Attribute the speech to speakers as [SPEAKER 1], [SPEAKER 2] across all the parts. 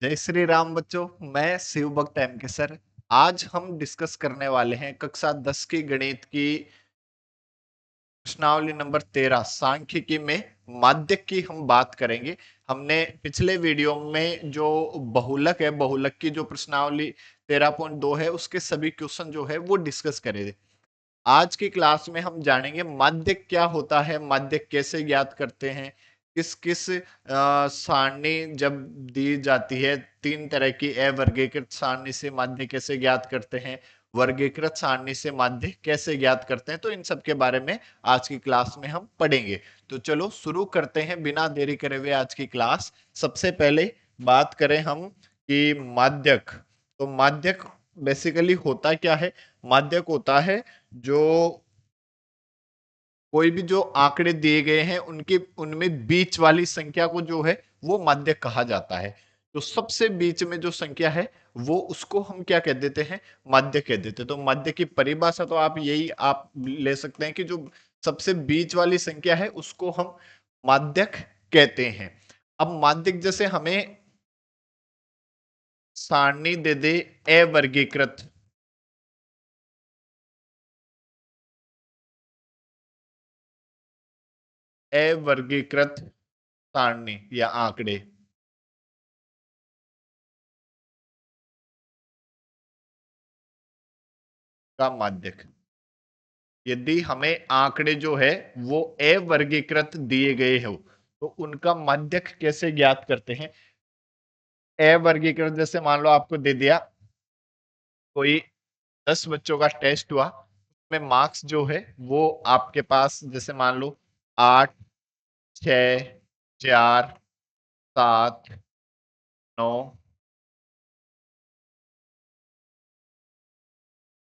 [SPEAKER 1] जय श्री राम बच्चों। मैं शिव भक्त एम के सर। आज हम डिस्कस करने वाले हैं कक्षा 10 की गणित की प्रश्नावली नंबर 13 सांख्यिकी में माध्यक की हम बात करेंगे। हमने पिछले वीडियो में जो बहुलक है, बहुलक की जो प्रश्नावली 13.2 है, उसके सभी क्वेश्चन जो है वो डिस्कस करे थे। आज की क्लास में हम जानेंगे माध्यक क्या होता है, माध्यक कैसे ज्ञात करते हैं, किस किस सारणी जब दी जाती है। तीन तरह की अवर्गीकृत सारणी से माध्य कैसे ज्ञात करते हैं, वर्गीकृत सारणी से माध्य कैसे ज्ञात करते हैं, तो इन सब के बारे में आज की क्लास में हम पढ़ेंगे। तो चलो शुरू करते हैं बिना देरी करे हुए आज की क्लास। सबसे पहले बात करें हम कि माध्यक, तो माध्यक बेसिकली होता क्या है। माध्यक होता है जो कोई भी जो आंकड़े दिए गए हैं उनके उनमें बीच वाली संख्या को जो है वो माध्यक कहा जाता है। तो सबसे बीच में जो संख्या है वो उसको हम क्या कह देते हैं, माध्यक कह देते हैं। तो माध्यक की परिभाषा तो आप यही आप ले सकते हैं कि जो सबसे बीच वाली संख्या है उसको हम माध्यक कहते हैं। अब माध्यक जैसे हमें सारणी दे दे अवर्गीकृत, अवर्गीकृत सारणी या आंकड़े का माध्यक, यदि हमें आंकड़े जो है वो अवर्गीकृत दिए गए हो तो उनका माध्यक कैसे ज्ञात करते हैं। अवर्गीकृत जैसे मान लो आपको दे दिया कोई 10 बच्चों का टेस्ट हुआ, उसमें मार्क्स जो है वो आपके पास जैसे मान लो 8, 6, 4, 7, 9,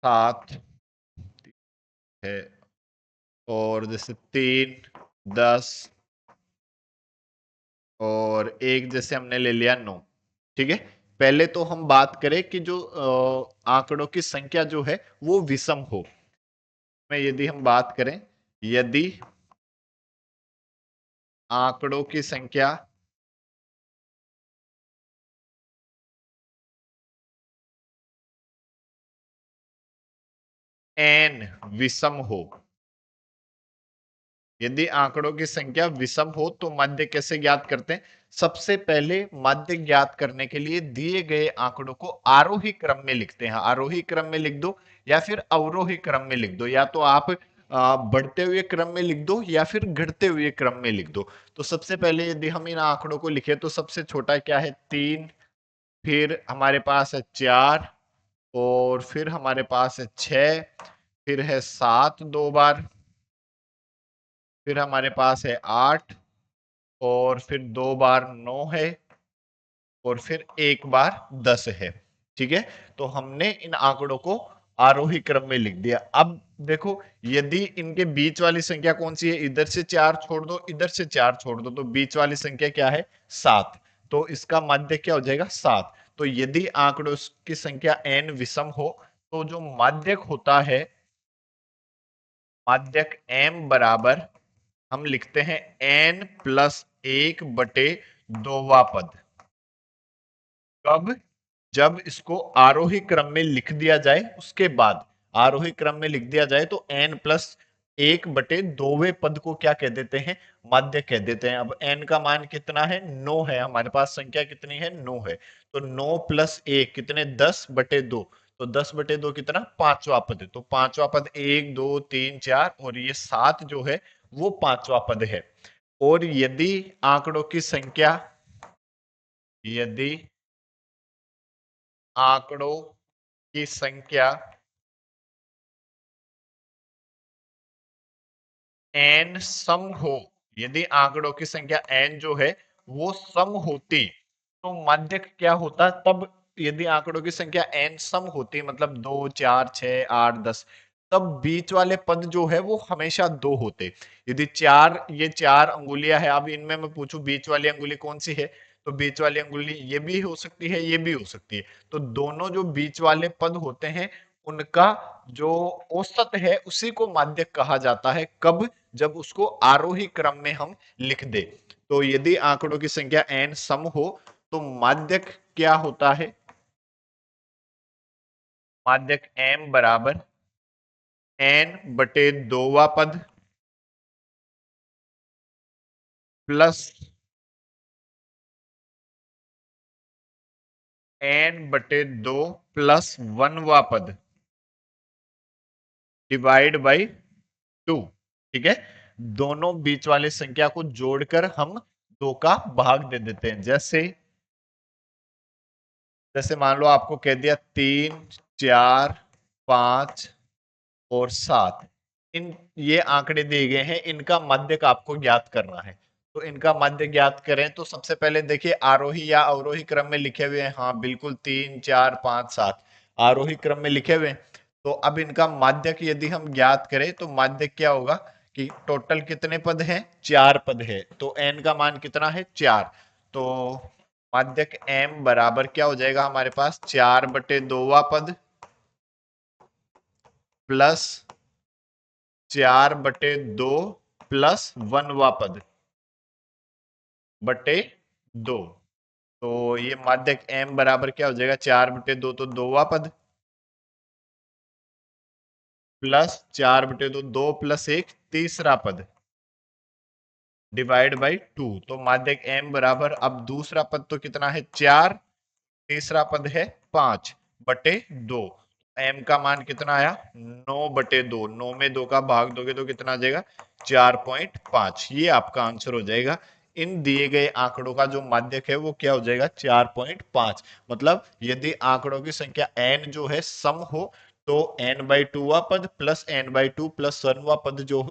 [SPEAKER 1] 7 है, और जैसे 3, 10 और एक जैसे हमने ले लिया 9। ठीक है। पहले तो हम बात करें कि जो आंकड़ों की संख्या जो है वो विषम हो। में यदि हम बात करें, यदि आंकड़ों की संख्या n विषम हो, यदि आंकड़ों की संख्या विषम हो तो माध्य कैसे ज्ञात करते हैं। सबसे पहले माध्य ज्ञात करने के लिए दिए गए आंकड़ों को आरोही क्रम में लिखते हैं। आरोही क्रम में लिख दो या फिर अवरोही क्रम में लिख दो, या तो आप बढ़ते हुए क्रम में लिख दो या फिर घटते हुए क्रम में लिख दो। तो सबसे पहले यदि हम इन आंकड़ों को लिखे तो सबसे छोटा क्या है 3, फिर हमारे पास है 4, और फिर हमारे पास है 6, फिर है 7 दो बार, फिर हमारे पास है 8, और फिर दो बार 9 है, और फिर एक बार 10 है। ठीक है। तो हमने इन आंकड़ों को आरोही क्रम में लिख दिया। अब देखो, यदि इनके बीच वाली संख्या कौन सी है, इधर से 4 छोड़ दो, इधर से 4 छोड़ दो, तो बीच वाली संख्या क्या है 7। तो इसका माध्य क्या हो जाएगा 7। तो यदि आंकड़ों की संख्या n विषम हो तो जो माध्यक होता है, माध्यक m बराबर हम लिखते हैं n+1/2वां पद। कब? जब इसको आरोही क्रम में लिख दिया जाए, उसके बाद आरोही क्रम में लिख दिया जाए तो n+1/2वें पद को क्या कह देते हैं, माध्य कह देते हैं। अब n का मान कितना है 9 है, हमारे पास संख्या कितनी है 9 है। तो 9+1 कितने 10/2, तो 10/2 कितना पांचवा पद है। तो पांचवा पद 1 2 3 4, और ये 7 जो है वो पांचवा पद है। और यदि आंकड़ों की संख्या, यदि आंकड़ों की संख्या n सम हो, यदि आंकड़ों की संख्या n जो है वो सम होती तो माध्यक क्या होता तब। यदि आंकड़ों की संख्या n सम होती मतलब 2 4 6 8 10, तब बीच वाले पद जो है वो हमेशा 2 होते। यदि चार, ये 4 अंगुलियां है, अब इनमें मैं पूछूं बीच वाली अंगुली कौन सी है, तो बीच वाली अंगुली ये भी हो सकती है, ये भी हो सकती है। तो दोनों जो बीच वाले पद होते हैं उनका जो औसत है उसी को माध्यक कहा जाता है। कब? जब उसको आरोही क्रम में हम लिख दे। तो यदि आंकड़ों की संख्या n सम हो तो माध्यक क्या होता है? माध्यक m बराबर n बटे 2वां पद प्लस n बटे 2 प्लस 1वां पद डिवाइड बाई 2। ठीक है, दोनों बीच वाली संख्या को जोड़कर हम 2 का भाग दे देते हैं। जैसे जैसे मान लो आपको कह दिया 3, 4, 5 और 7, इन ये आंकड़े दिए गए हैं, इनका माध्यक आपको ज्ञात करना है। तो इनका माध्य ज्ञात करें तो सबसे पहले देखिए आरोही या अवरोही क्रम में लिखे हुए हैं। हाँ बिल्कुल, 3, 4, 5, 7 आरोही क्रम में लिखे हुए हैं। तो अब इनका माध्यक यदि हम ज्ञात करें तो माध्यक क्या होगा कि टोटल कितने पद हैं? 4 पद है। तो n का मान कितना है? 4। तो माध्यक m बराबर क्या हो जाएगा हमारे पास? 4/2वां पद प्लस 4/2 प्लस 1वां पद बटे 2। तो ये माध्यक m बराबर क्या हो जाएगा? 4/2 तो 2वां पद प्लस 4/2 2 प्लस 1 तीसरा पद डिवाइड बाई 2। तो माध्यक m बराबर, अब दूसरा पद तो कितना है? 4, तीसरा पद है 5/2। m का मान कितना आया? 9/2। 9 में 2 का भाग दोगे तो कितना आ जाएगा? 4.5। ये आपका आंसर हो जाएगा। इन दिए गए आंकड़ों का जो माध्यक है वो क्या हो जाएगा? 4.5। मतलब यदि आंकड़ों की संख्या n जो है सम हो तो n/2वां पद प्लस n/2 प्लस 1वां पद जो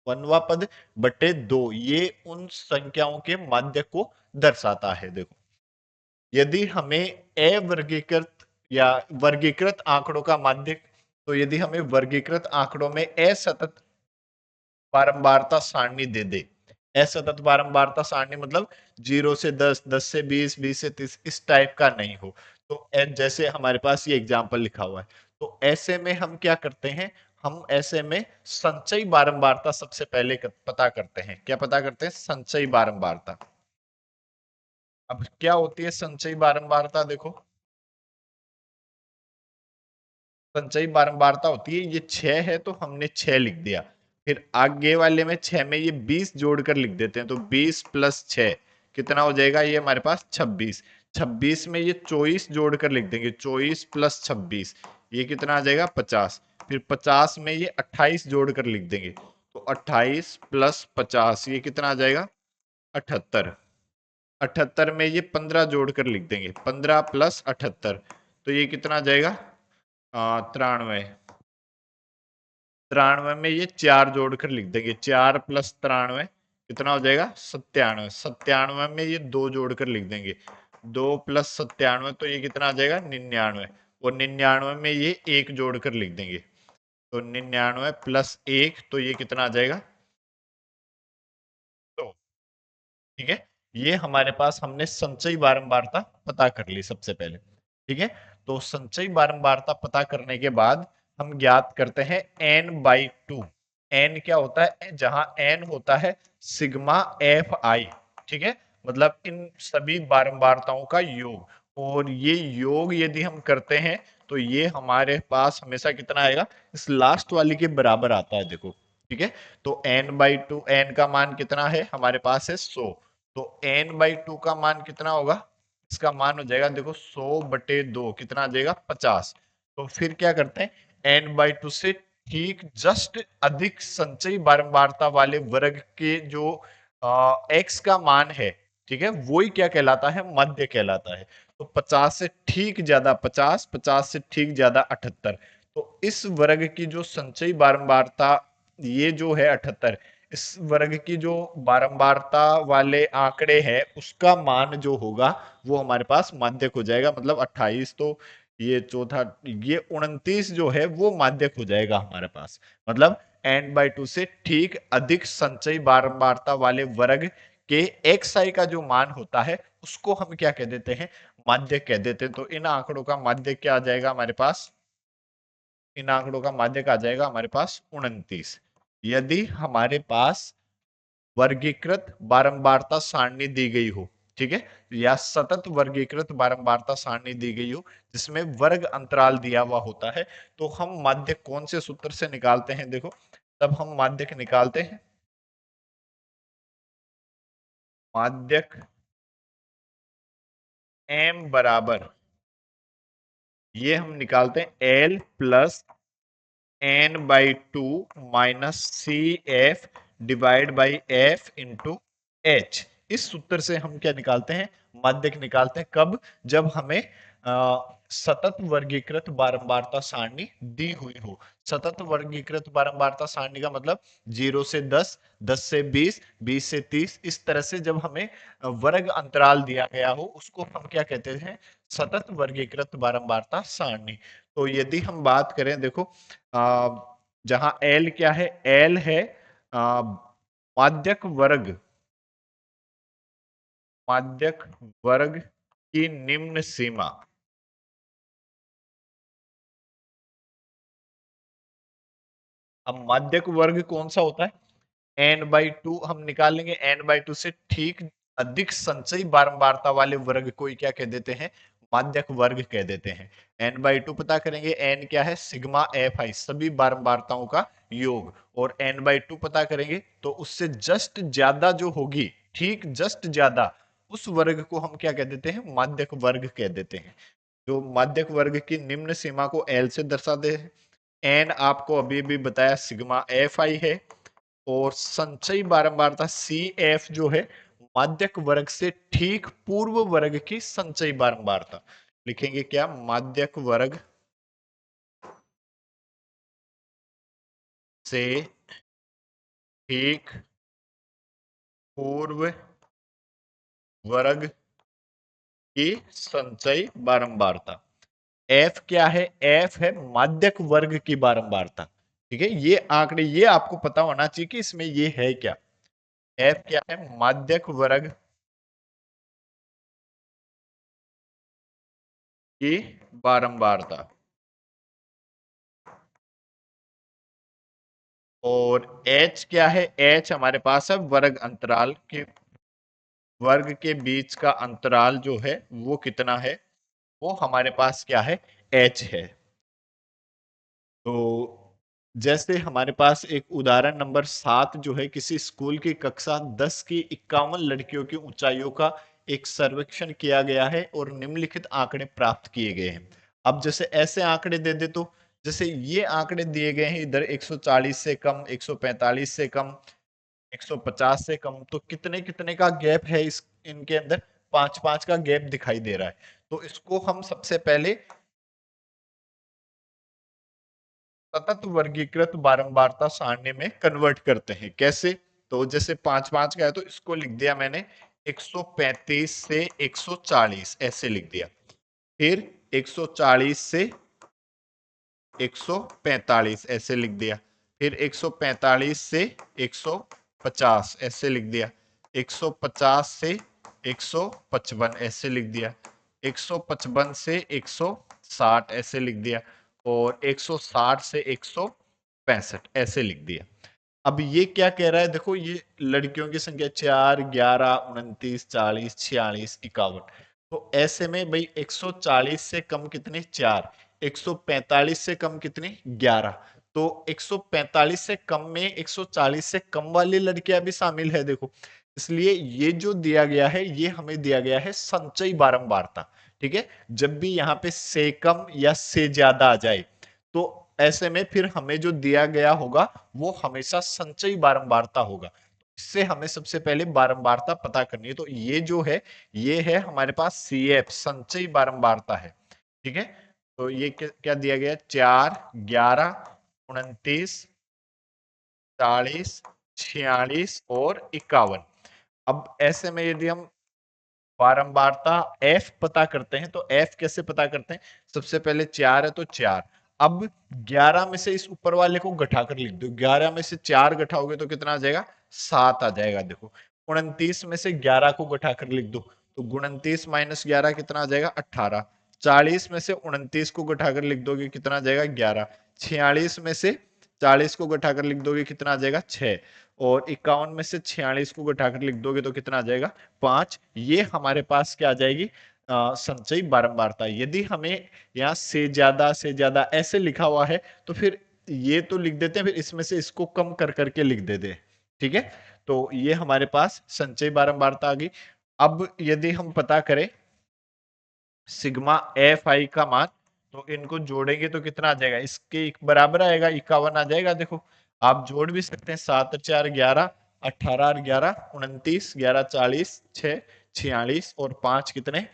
[SPEAKER 1] 1वां पद बटे 2, ये उन संख्याओं के माध्यक को दर्शाता है। देखो, यदि हमें अवर्गीकृत या वर्गीकृत आंकड़ों का माध्यक, तो यदि हमें वर्गीकृत आंकड़ों में असतत बारंबारता सारणी दे दे, असतत बारंबारता सारणी मतलब 0 से 10, 10 से 20, 20 से 30, इस टाइप का नहीं हो, तो जैसे हमारे पास ये एग्जाम्पल लिखा हुआ है, तो ऐसे में हम क्या करते हैं? हम ऐसे में संचयी बारंबारता सबसे पहले पता करते हैं। क्या पता करते हैं? संचयी बारंबारता। अब क्या होती है संचयी बारंबारता? देखो, संचयी बारंबारता होती है, ये 6 है तो हमने 6 लिख दिया, फिर आगे वाले में 6 में ये 20 जोड़कर लिख देते हैं, तो 20 प्लस 6 कितना हो जाएगा? ये हमारे पास 26। 26 में ये 24 जोड़कर लिख देंगे, 24 प्लस 26 ये कितना आ जाएगा? 50। फिर 50 में ये 28 जोड़कर लिख देंगे, तो 28 प्लस 50 ये कितना आ जाएगा? 78। 78 में ये 15 जोड़कर लिख देंगे, 15 प्लस 78 तो ये कितना आ जाएगा? 93। 93 में ये 4 जोड़कर लिख देंगे, 4 प्लस 93 कितना हो जाएगा? 97। 97 में ये 2 जोड़कर लिख देंगे, 2 प्लस 97 तो ये कितना आ जाएगा? 99। और 99 में ये 1 जोड़कर लिख देंगे, तो 99 प्लस 1 तो ये कितना आ जाएगा? तो ठीक है, ये हमारे पास हमने संचयी बारंबारता पता कर ली सबसे पहले। ठीक है, तो संचयी बारंबारता पता करने के बाद हम ज्ञात करते हैं n/2। n क्या होता है? जहां n होता है सिग्मा एफ आई। ठीक है, मतलब इन सभी बारंबारताओं का योग, और ये योग यदि हम करते हैं तो ये हमारे पास हमेशा कितना आएगा? इस लास्ट वाली के बराबर आता है। देखो, ठीक है, तो n/2, n का मान कितना है हमारे पास? है 100। तो n/2 का मान कितना होगा? इसका मान हो जाएगा, देखो, 100/2 कितना आ जाएगा? 50। तो फिर क्या करते हैं? n/2 से ठीक जस्ट अधिक संचयी बारंबारता वाले वर्ग के जो x का मान है, ठीक है, वो ही क्या कहलाता है? मध्य कहलाता है। तो 50 से ठीक ज्यादा 50, 50 से ठीक ज्यादा 78। तो इस वर्ग की जो संचयी बारंबारता ये जो है 78, इस वर्ग की जो बारंबारता वाले आंकड़े हैं उसका मान जो होगा वो हमारे पास माध्यक हो जाएगा। मतलब 28 तो ये चौथा, ये 29 जो है वो माध्यक हो जाएगा हमारे पास। मतलब n/2 से ठीक अधिक संचयी बारंबारता वाले वर्ग के xi का जो मान होता है उसको हम क्या कह देते हैं? माध्यक कह देते हैं। तो इन आंकड़ों का माध्यक क्या आ जाएगा हमारे पास? इन आंकड़ों का माध्यक आ जाएगा हमारे पास 29। यदि हमारे पास वर्गीकृत बारंबारता सारणी दी गई हो, ठीक है, या सतत वर्गीकृत बारंबारता सारणी दी गई हो जिसमें वर्ग अंतराल दिया हुआ होता है, तो हम माध्य कौन से सूत्र से निकालते हैं? देखो, तब हम माध्यक निकालते हैं, माध्यक m बराबर, ये हम निकालते हैं L plus n/2 minus C F divide by F into H. इस सूत्र से हम क्या निकालते हैं? माध्यक निकालते हैं। कब? जब हमें सतत वर्गीकृत बारंबारता सारणी दी हुई हो। सतत वर्गीकृत बारंबारता सारणी का मतलब 0 से 10, 10 से 20, 20 से 30, इस तरह से जब हमें वर्ग अंतराल दिया गया हो उसको हम क्या कहते हैं? सतत वर्गीकृत बारंबारता सारणी। तो यदि हम बात करें, देखो, जहां एल क्या है? एल है माध्यक वर्ग, माध्यक वर्ग की निम्न सीमा। अब माध्यक वर्ग कौन सा होता है? n/2 हम निकाल लेंगे। n/2 से ठीक अधिक संचयी बारंबारता वाले वर्ग को क्या कह देते हैं? माध्यक वर्ग कह देते हैं। n/2 पता करेंगे, n क्या है? सिग्मा एफ आई, सभी बारंबारताओं का योग। और n/2 पता करेंगे तो उससे जस्ट ज्यादा जो होगी, ठीक जस्ट ज्यादा, उस वर्ग को हम क्या कह देते हैं? माध्यक वर्ग कह देते हैं। जो माध्यक वर्ग की निम्न सीमा को L से दर्शाते हैं। एन आपको अभी भी बताया सिग्मा एफ आई है, और संचयी बारंबारता सी एफ जो है माध्यक वर्ग से ठीक पूर्व वर्ग की संचयी बारंबारता। लिखेंगे क्या? माध्यक वर्ग से ठीक पूर्व वर्ग की संचयी बारंबारता। एफ क्या है? एफ है माध्यक वर्ग की बारंबारता। ठीक है, ये आंकड़े ये आपको पता होना चाहिए कि इसमें ये है क्या। एफ क्या है? माध्यक वर्ग की बारंबारता। और एच क्या है? एच हमारे पास है वर्ग अंतराल के, वर्ग के बीच का अंतराल जो है वो कितना है? वो हमारे पास क्या है? एच है। तो जैसे हमारे पास एक उदाहरण नंबर 7 जो है, किसी स्कूल की कक्षा 10 की 51 लड़कियों की ऊंचाइयों का एक सर्वेक्षण किया गया है और निम्नलिखित आंकड़े प्राप्त किए गए हैं। अब जैसे ऐसे आंकड़े दे दे, तो जैसे ये आंकड़े दिए गए हैं इधर, 140 से कम, 145 से कम, 150 से कम, तो कितने कितने का गैप है इस इनके अंदर? 5-5 का गैप दिखाई दे रहा है। तो इसको हम सबसे पहले सतत वर्गीकृत बारंबारता सारणी में कन्वर्ट करते हैं। कैसे? तो जैसे 5-5 का है तो इसको लिख दिया मैंने 135 से 140, ऐसे लिख दिया। फिर 140 से 145 ऐसे लिख दिया। फिर 145 से 150 ऐसे लिख दिया। 150 से 155 ऐसे लिख दिया। 155 से 160 ऐसे लिख दिया। और 160 से 165 ऐसे लिख दिया। अब ये क्या कह रहा है? देखो, ये लड़कियों की संख्या 4, 11, 29, 40, 46, 51। तो ऐसे में भाई 140 से कम कितने? 4। 145 से कम कितनी? 11। तो 145 से कम में 140 से कम वाली लड़कियां भी शामिल है, देखो। इसलिए ये जो दिया गया है ये हमें दिया गया है संचयी बारंबारता। ठीक है, जब भी यहाँ पे से कम या से ज्यादा आ जाए तो ऐसे में फिर हमें जो दिया गया होगा वो हमेशा संचयी बारंबारता होगा। इससे हमें सबसे पहले बारंबारता पता करनी है। तो ये जो है, ये है हमारे पास सी एफ, संचयी बारंबारता है। ठीक है, तो ये क्या दिया गया? 4, 11, 29, 40, 46 और 51। अब ऐसे में यदि हम बारंबारता एफ पता करते हैं, तो एफ कैसे पता करते हैं? सबसे पहले 4 है तो 4। अब 11 में से इस ऊपर वाले को घटाकर लिख दो। 11 में से 4 घटाओगे तो कितना आ जाएगा? 7 आ जाएगा। देखो, 29 में से 11 को घटाकर लिख दो तो 29 माइनस 11 कितना आ जाएगा? 18। 40 में से 29 को घटाकर लिख दोगे कितना आ जाएगा? 11। 46 में से 40 को घटाकर लिख दोगे कितना आ जाएगा? 6। और 51 में से 46 को घटाकर लिख दोगे तो कितना आ जाएगा 5। ये हमारे पास क्या आ जाएगी संचयी बारंबारता। यदि हमें यहाँ से ज्यादा ऐसे लिखा हुआ है तो फिर ये तो लिख देते हैं, फिर इसमें से इसको कम कर करके लिख देते हैं। ठीक है, तो ये हमारे पास संचयी बारंबारता आ गई। अब यदि हम पता करें सिग्मा एफ आई का मान, तो इनको जोड़ेंगे तो कितना आ जाएगा, इसके बराबर आएगा 51 आ जाएगा। देखो आप जोड़ भी सकते हैं, 7 और 4 11, 18 और 11 29, 11 40, 6 46 और 5 कितने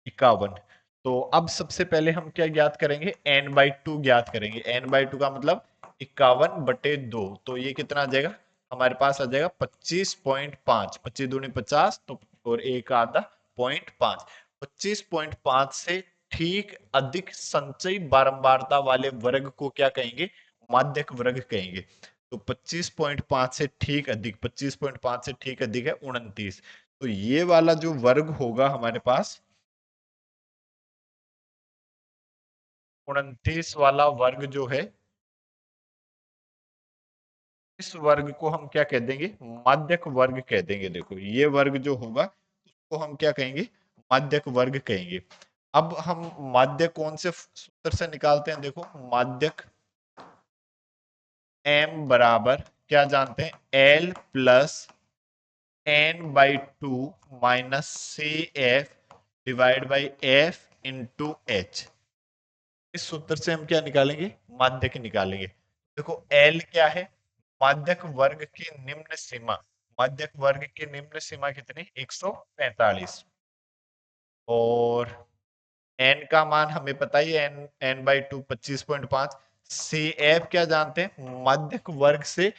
[SPEAKER 1] 51। तो अब सबसे पहले हम क्या ज्ञात करेंगे, n बाई टू ज्ञात करेंगे। n बाई टू का मतलब 51/2, तो ये कितना आ जाएगा हमारे पास आ जाएगा 25.5। 25 दूनी 50, तो और एक आधा 0.5, 25.5 से ठीक अधिक संचयी बारंबारता वाले वर्ग को क्या कहेंगे, माध्यक वर्ग कहेंगे। तो 25.5 से ठीक अधिक, 25.5 से ठीक अधिक है 29। तो ये वाला जो वर्ग होगा हमारे पास 29 वाला वर्ग जो है, इस वर्ग को हम क्या कह देंगे, माध्यक वर्ग कह देंगे। देखो ये वर्ग जो होगा उसको हम क्या कहेंगे, माध्यक वर्ग कहेंगे। अब हम माध्यक कौन से सूत्र से निकालते हैं, देखो माध्यक m बराबर क्या जानते हैं, l plus n by two minus C F divide by F into H. इस सूत्र से हम क्या निकालेंगे, माध्यक निकालेंगे। देखो L क्या है, माध्यक वर्ग की निम्न सीमा। माध्यक वर्ग की निम्न सीमा कितनी, 145। और n का मान हमें पता ही है, n by two 25.5। C F क्या जानते हैं, माध्यक वर्ग से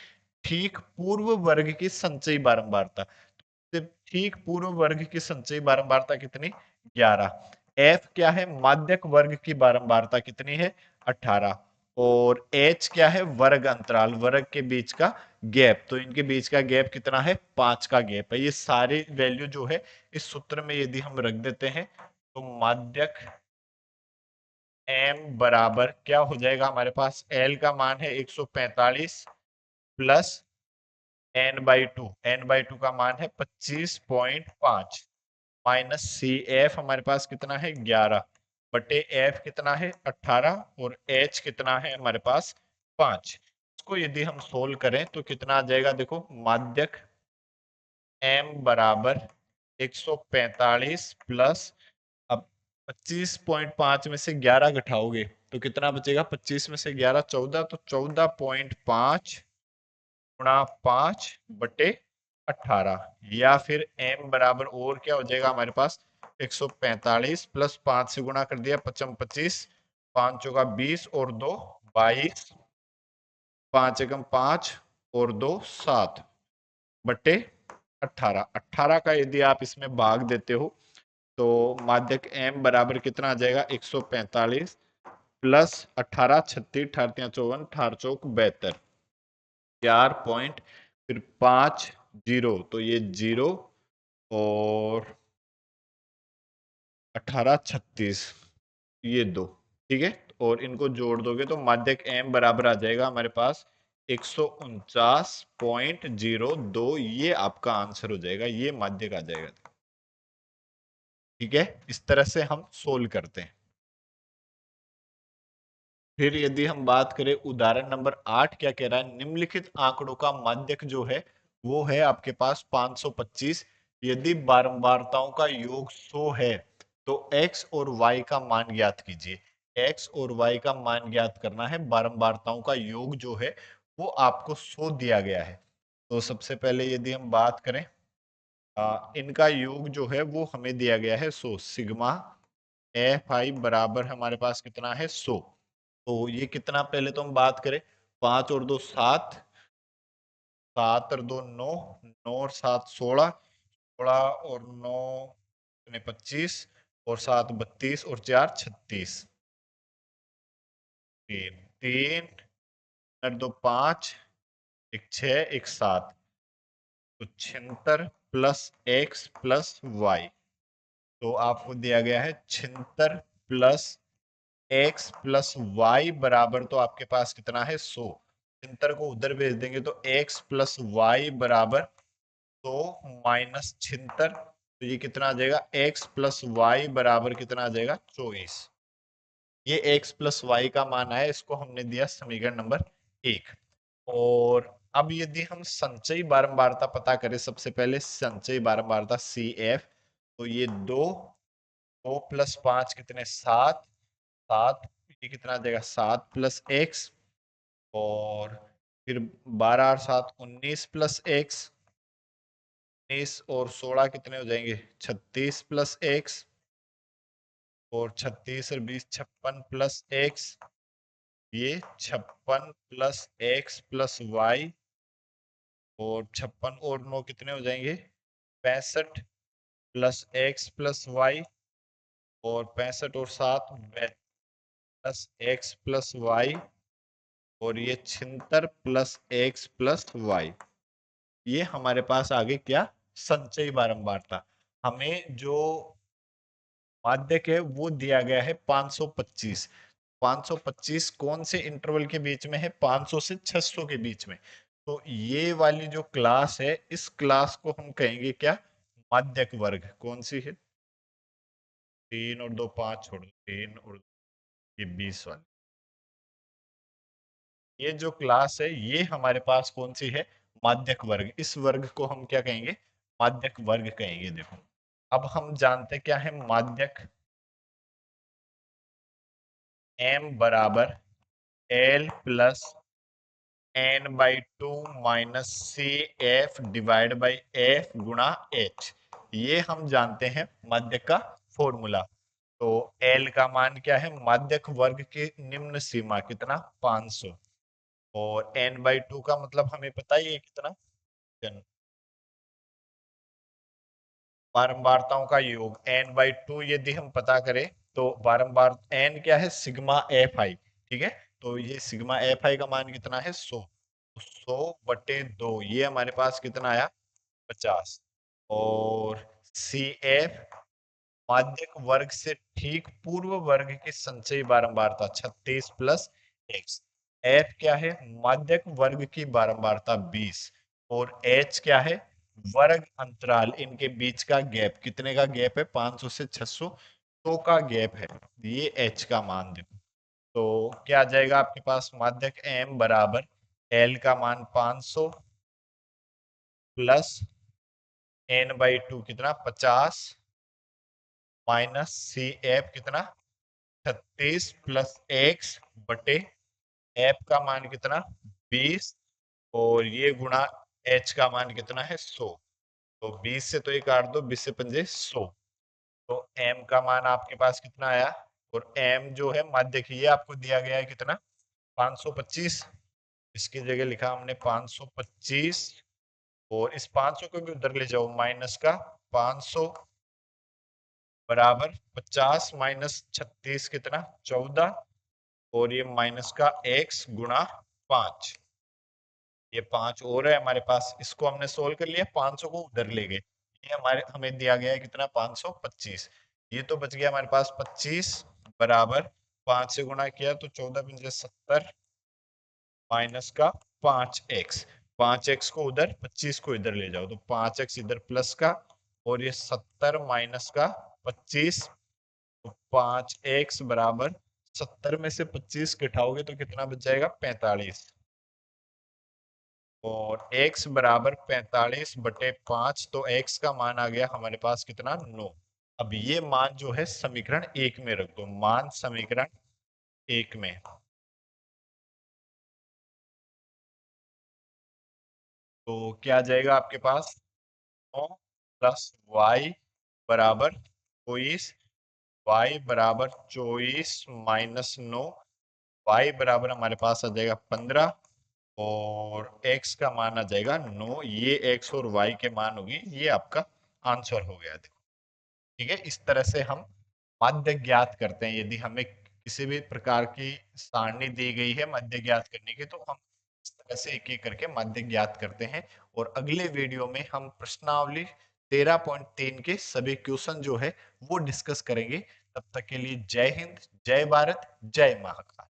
[SPEAKER 1] ठीक पूर्व वर्ग की संचयी बारंबारता। तो ठीक पूर्व वर्ग की संचयी बारंबारता कितनी, 11। एफ क्या है, माध्यक वर्ग की बारंबारता कितनी है, 18। और एच क्या है, वर्ग अंतराल, वर्ग के बीच का गैप। तो इनके बीच का गैप कितना है, 5 का गैप है। ये सारी वैल्यू जो है इस सूत्र में यदि हम रख देते हैं तो माध्यक m बराबर क्या हो जाएगा हमारे पास, L का मान है 145 प्लस n/2 का मान है 25.5 माइनस सी एफ हमारे पास कितना है 11 बटे एफ कितना है 18 और एच कितना है हमारे पास 5। इसको यदि हम सोल्व करें तो कितना आ जाएगा, देखो माध्यक m बराबर 145 प्लस, अब 25.5 में से 11 घटाओगे तो कितना बचेगा, 25 में से 11 14, तो 14.5 गुणा 5/18। या फिर m बराबर और क्या हो जाएगा हमारे पास, 145 प्लस 5 से गुणा कर दिया, 55 25, 5 चौका 20 और 2 22, 5 एकम 5 और 2 7 बटे 18। 18 का यदि आप इसमें भाग देते हो तो माध्यक m बराबर कितना आ जाएगा, 145 प्लस 18, 36 18 54, 18 चौक 72, 4 पॉइंट, फिर 5 जीरो, तो ये जीरो और 18 36 ये दो। ठीक है, और इनको जोड़ दोगे तो माध्यक m बराबर आ जाएगा हमारे पास 149.02। ये आपका आंसर हो जाएगा, ये माध्यक आ जाएगा। ठीक है, इस तरह से हम सोल्व करते हैं। फिर यदि हम बात करें उदाहरण नंबर 8 क्या कह रहा है, निम्नलिखित आंकड़ों का माध्यक जो है वो है आपके पास 525। यदि बारंबारताओं का योग 100 है तो x और y का मान ज्ञात कीजिए। x और y का मान ज्ञात करना है, बारंबारताओं का योग जो है वो आपको 100 दिया गया है। तो सबसे पहले यदि हम बात करें इनका योग जो है वो हमें दिया गया है 100। सिग्मा एफ आई बराबर हमारे पास कितना है 100। तो ये कितना, पहले तो हम बात करें, 5 और 2 7, 7 और 2 9, 9 और 7 16, 16 और 9 25 और 7 32 और 4 36, 3 3 और 2 5, एक 6 एक 7, तो 76 प्लस एक्स प्लस वाई। तो आपको दिया गया है 76 प्लस एक्स प्लस वाई बराबर, तो आपके पास कितना है 100। छिहत्तर को उधर भेज देंगे तो x प्लस वाई बराबर 2 माइनस 76, तो ये कितना आ जाएगा, x प्लस वाई बराबर कितना आ जाएगा, 24। ये x प्लस वाई का मान आया, इसको हमने दिया समीकरण नंबर 1। और अब यदि हम संचयी बारंबारता पता करें, सबसे पहले संचयी बारंबारता CF, तो ये 2 प्लस 5 कितने, 7, 7, ये कितना आ जाएगा, 7 प्लस एक्स, और फिर 12 और 7 19 प्लस एक्स, 19 और 16 कितने हो जाएंगे, 36 प्लस एक्स, और 36 और 20 56 प्लस एक्स, ये 56 प्लस एक्स प्लस वाई, और 56 और 9 कितने हो जाएंगे, 65 प्लस एक्स प्लस वाई, और 65 और 7 प्लस एक्स प्लस वाई, और ये 76 प्लस एक्स प्लस वाई। ये हमारे पास आगे क्या, संचयी बारंबारता। हमें जो माध्यक है वो दिया गया है 525। 525 कौन से इंटरवल के बीच में है, 500 से 600 के बीच में। तो ये वाली जो क्लास है, इस क्लास को हम कहेंगे क्या, माध्यक वर्ग। कौन सी है, 3 और 2 5 छोड़ दो, 3 और ये 20 वाली, ये जो क्लास है ये हमारे पास कौन सी है, माध्यक वर्ग। इस वर्ग को हम क्या कहेंगे, माध्यक वर्ग कहेंगे। देखो अब हम जानते क्या है माध्यक, m बराबर l plus n by 2 minus C F divide by F गुणा एच। ये हम जानते हैं माध्यक का फॉर्मूला। तो l का मान क्या है, माध्यक वर्ग की निम्न सीमा कितना, 500, और n बाई 2 का मतलब हमें पता ही है कितना, बारंबारताओं का योग n बाई 2 यदि हम पता करें, तो बारंबार n क्या है, सिग्मा एफ आई, ठीक है। तो ये सिग्मा एफ आई का मान कितना है, 100, 100/2, ये हमारे पास कितना आया, 50। और सी एफ माध्यक वर्ग से ठीक पूर्व वर्ग की संचयी बारंबारता 36 प्लस एक्स। एफ क्या है, माध्यक वर्ग की बारंबारता 20, और एच क्या है, वर्ग अंतराल इनके बीच का गैप, कितने का गैप है, 500 से 600, 100 का गैप है। ये एच का मान देखो, तो क्या आ जाएगा आपके पास, माध्यक एम बराबर एल का मान 500 प्लस एन बाई 2 कितना, 50, माइनस सी एफ कितना, 36 प्लस एक्स बटे एफ का मान कितना, 20, और ये गुणा एच का मान कितना है, 100। तो 20 से तो ये काट दो, 20 से पंजे 100, तो m का मान आपके पास कितना आया। और m जो है माध्य की, ये आपको दिया गया है कितना, 525। इसकी जगह लिखा हमने 525, और इस 500 को भी उधर ले जाओ, माइनस का 500 बराबर 50 माइनस 36 कितना, 14, और ये माइनस का x गुणा 5, ये 5 और है हमारे पास, इसको हमने सोल्व कर लिया, 500 को उधर ले गए, ये हमारे हमें दिया गया है कितना, 525। ये तो बच गया हमारे पास 25 बराबर 5 से गुणा किया तो 14 पंजे 70, माइनस का 5x, 5x को उधर 25 को इधर ले जाओ, तो 5x इधर प्लस का, और ये 70 माइनस का 25, तो 5x बराबर 70 में से 25 घटाओगे तो कितना बच जाएगा, 45, और x बराबर 45/5, तो x का मान आ गया हमारे पास कितना, 9। अब ये मान जो है समीकरण 1 में रख दो, मान समीकरण 1 में, तो क्या आ जाएगा आपके पास, 9 प्लस वाई बराबर 24, वाई बराबर 24 माइनस 9, वाई बराबर हमारे पास आ जाएगा 15, और x का मान आ जाएगा 9। ये x और y के मान होगी, ये आपका आंसर हो गया। ठीक है, इस तरह से हम माध्य ज्ञात करते हैं। यदि हमें किसी भी प्रकार की सारणी दी गई है माध्य ज्ञात करने की, तो हम इस तरह से एक एक करके माध्य ज्ञात करते हैं। और अगले वीडियो में हम प्रश्नावली 13.3 के सभी क्वेश्चन जो है वो डिस्कस करेंगे। तब तक के लिए जय हिंद, जय भारत, जय महाकाल।